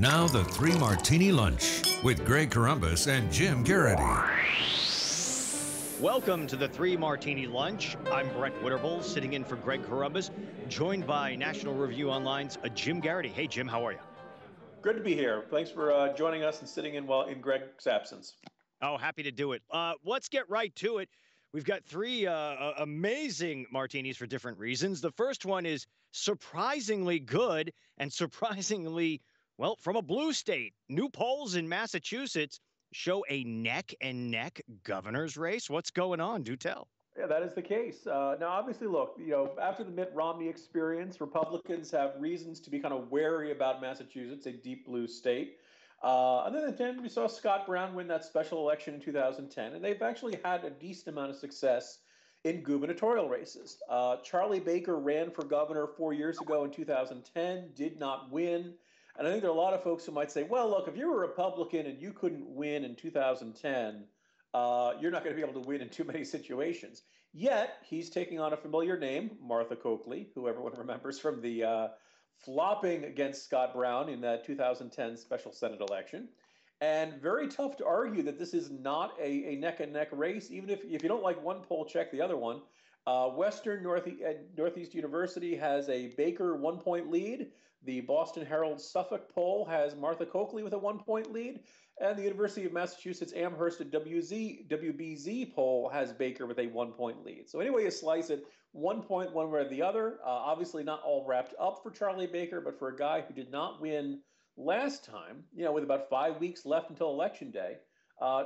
Now the Three Martini Lunch with Greg Corombos and Jim Geraghty. Welcome to the Three Martini Lunch. I'm Brett Winterble, sitting in for Greg Corombos, joined by National Review Online's Jim Geraghty. Hey, Jim, how are you? Good to be here. Thanks for joining us and sitting in while in Greg's absence. Oh, happy to do it. Let's get right to it. We've got three amazing martinis for different reasons. The first one is surprisingly good and surprisingly, well, from a blue state. New polls in Massachusetts show a neck-and-neck governor's race. What's going on? Do tell. Yeah, that is the case. Now, obviously, look, after the Mitt Romney experience, Republicans have reasons to be kind of wary about Massachusetts, a deep blue state. And then we saw Scott Brown win that special election in 2010, and they've actually had a decent amount of success in gubernatorial races. Charlie Baker ran for governor 4 years ago in 2010, did not win. And I think there are a lot of folks who might say, well, look, if you're a Republican and you couldn't win in 2010, you're not going to be able to win in too many situations. Yet, he's taking on a familiar name, Martha Coakley, who everyone remembers from the flopping against Scott Brown in that 2010 special Senate election. And very tough to argue that this is not a neck-and-neck race, even if you don't like one poll, check the other one. Western Northeast University has a Baker 1-point lead. The Boston Herald Suffolk poll has Martha Coakley with a 1-point lead. And the University of Massachusetts Amherst WBZ poll has Baker with a 1-point lead. So anyway you slice it, 1 point one way or the other. Obviously not all wrapped up for Charlie Baker, but for a guy who did not win last time, with about 5 weeks left until Election Day,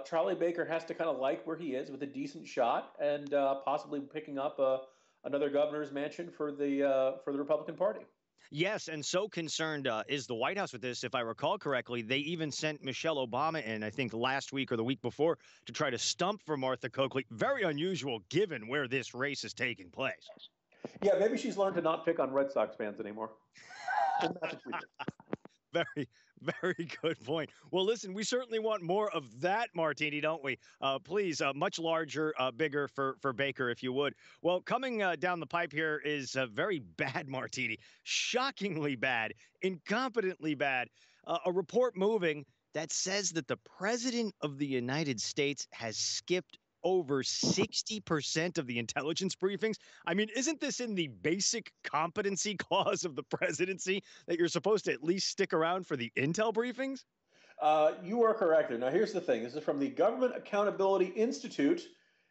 Charlie Baker has to kind of like where he is with a decent shot and possibly picking up another governor's mansion for the Republican Party. Yes, and so concerned is the White House with this. If I recall correctly, they even sent Michelle Obama in, I think, last week or the week before to try to stump for Martha Coakley. Very unusual given where this race is taking place. Yeah, maybe she's learned to not pick on Red Sox fans anymore. Very, very good point. Well, listen, we certainly want more of that martini, don't we? Please, much larger, bigger for Baker, if you would. Well, coming down the pipe here is a very bad martini, shockingly bad, incompetently bad. A report moving that says that the president of the United States has skipped over 60% of the intelligence briefings. I mean, isn't this in the basic competency clause of the presidency that you're supposed to at least stick around for the intel briefings? You are correct. Now, here's the thing. This is from the Government Accountability Institute.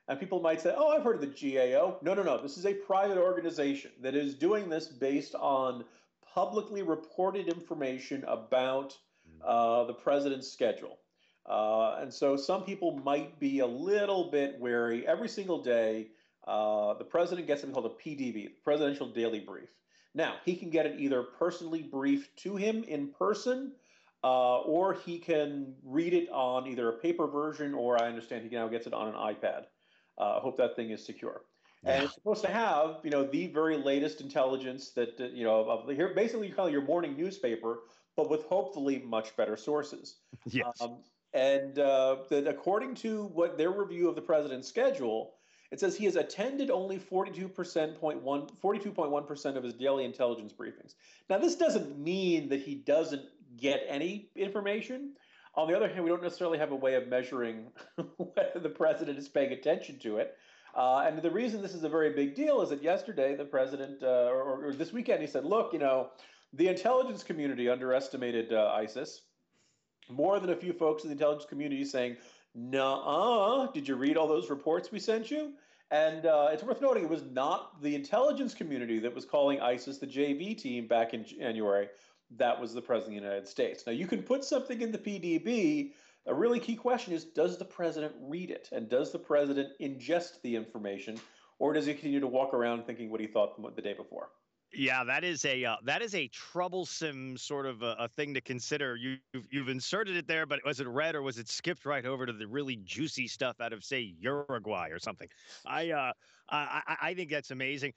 And people might say, oh, I've heard of the GAO. No. This is a private organization that is doing this based on publicly reported information about the president's schedule. And so some people might be a little bit wary. Every single day, the president gets something called a PDB, Presidential Daily Brief. Now, he can get it either personally briefed to him in person, or he can read it on either a paper version, or I understand he now gets it on an iPad. I hope that thing is secure. Yeah. And it's supposed to have, the very latest intelligence that, here basically kind of your morning newspaper, but with hopefully much better sources. Yes. And according to what their review of the president's schedule, it says he has attended only 42.1% of his daily intelligence briefings. Now, this doesn't mean that he doesn't get any information. On the other hand, we don't necessarily have a way of measuring whether the president is paying attention to it. And the reason this is a very big deal is that yesterday the president, or this weekend, he said, look, the intelligence community underestimated ISIS. More than a few folks in the intelligence community saying, nuh-uh, did you read all those reports we sent you? And it's worth noting it was not the intelligence community that was calling ISIS the JV team back in January. That was the President of the United States. Now, you can put something in the PDB. A really key question is, does the president read it? And does the president ingest the information? Or does he continue to walk around thinking what he thought the day before? Yeah, that is a troublesome sort of a thing to consider. You've inserted it there, but was it read or was it skipped right over to the really juicy stuff out of, say, Uruguay or something? I think that's amazing.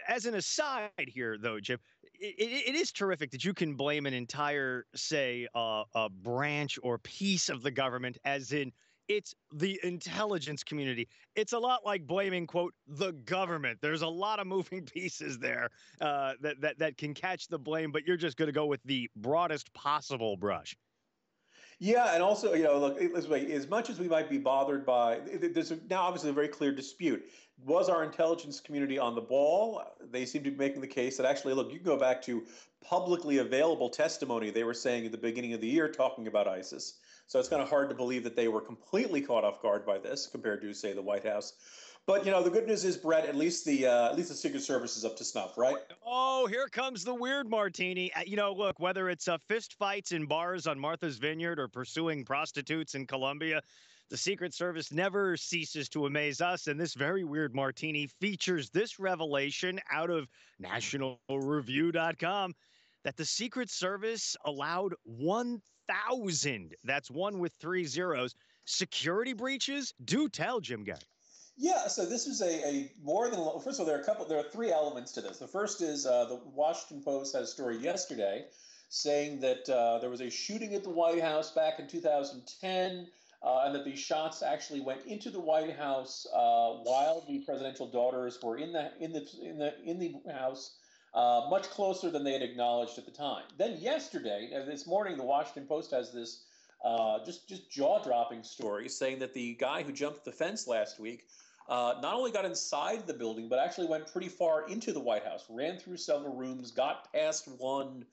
As an aside here, though, Jim, it is terrific that you can blame an entire, say, a branch or piece of the government, as in It's the intelligence community. It's a lot like blaming, quote, the government. There's a lot of moving pieces there that can catch the blame, but you're just going to go with the broadest possible brush. Yeah, and also, look, as much as we might be bothered by, there's now obviously a very clear dispute. Was our intelligence community on the ball? They seem to be making the case that actually, look, you can go back to publicly available testimony they were saying at the beginning of the year talking about ISIS. So it's kind of hard to believe that they were completely caught off guard by this compared to, say, the White House. But the good news is, Brett, at least the Secret Service is up to snuff, right? Oh, here comes the weird Martini. Look, whether it's fist fights in bars on Martha's Vineyard or pursuing prostitutes in Colombia, the Secret Service never ceases to amaze us. And this very weird Martini features this revelation out of nationalreview.com that the Secret Service allowed 1,000, that's one with 3 zeros, security breaches. Do tell, Jim Geraghty. Yeah, so this is a more than first of all, there are three elements to this. The first is the Washington Post had a story yesterday saying that there was a shooting at the White House back in 2010, and that these shots actually went into the White House while the presidential daughters were in the House, much closer than they had acknowledged at the time. Then yesterday, this morning, the Washington Post has this just jaw-dropping story saying that the guy who jumped the fence last week not only got inside the building, but actually went pretty far into the White House, ran through several rooms, got past one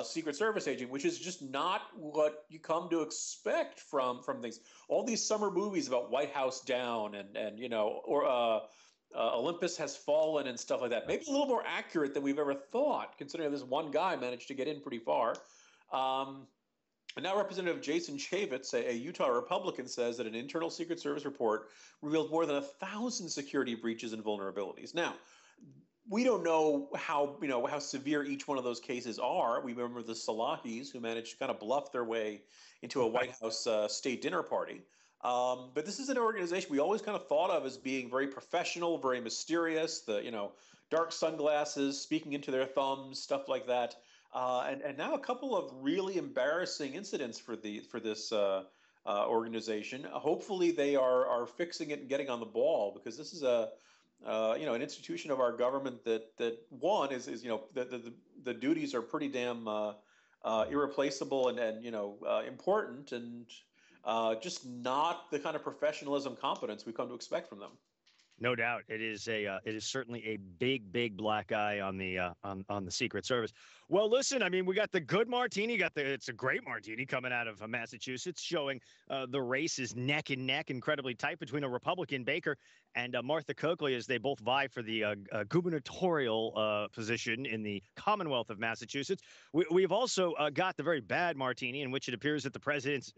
Secret Service agent, which is just not what you come to expect from things. All these summer movies about White House down and Olympus has fallen and stuff like that. Maybe a little more accurate than we've ever thought, considering this one guy managed to get in pretty far. And now Representative Jason Chaffetz, a Utah Republican, says that an internal Secret Service report revealed more than 1,000 security breaches and vulnerabilities. Now, we don't know how severe each one of those cases are. We remember the Salahis who managed to kind of bluff their way into a White House state dinner party. But this is an organization we always kind of thought of as being very professional, very mysterious, dark sunglasses, speaking into their thumbs, stuff like that. And now a couple of really embarrassing incidents for this organization. Hopefully they are fixing it and getting on the ball, because this is an institution of our government that one is the duties are pretty damn irreplaceable and important, and just not the kind of professionalism, competence we come to expect from them. No doubt, it is certainly a big black eye on the Secret Service. Well, listen, I mean, we got the good Martini, it's a great Martini coming out of Massachusetts, showing the race is neck and neck, incredibly tight between a Republican Baker and Martha Coakley as they both vie for the gubernatorial position in the Commonwealth of Massachusetts. We've also got the very bad Martini, in which it appears that the president's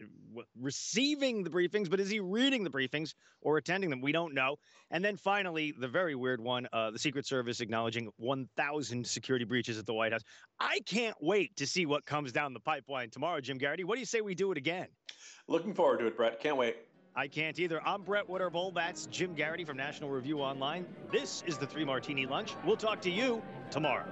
receiving the briefings, but is he reading the briefings or attending them? We don't know. And then finally, the very weird one, the Secret Service acknowledging 1,000 security breaches at the White House. I can't wait to see what comes down the pipeline tomorrow, Jim Geraghty. What do you say we do it again? Looking forward to it, Brett. Can't wait. I can't either. I'm Brett Winterble. That's Jim Geraghty from National Review Online. This is the 3 Martini Lunch. We'll talk to you tomorrow.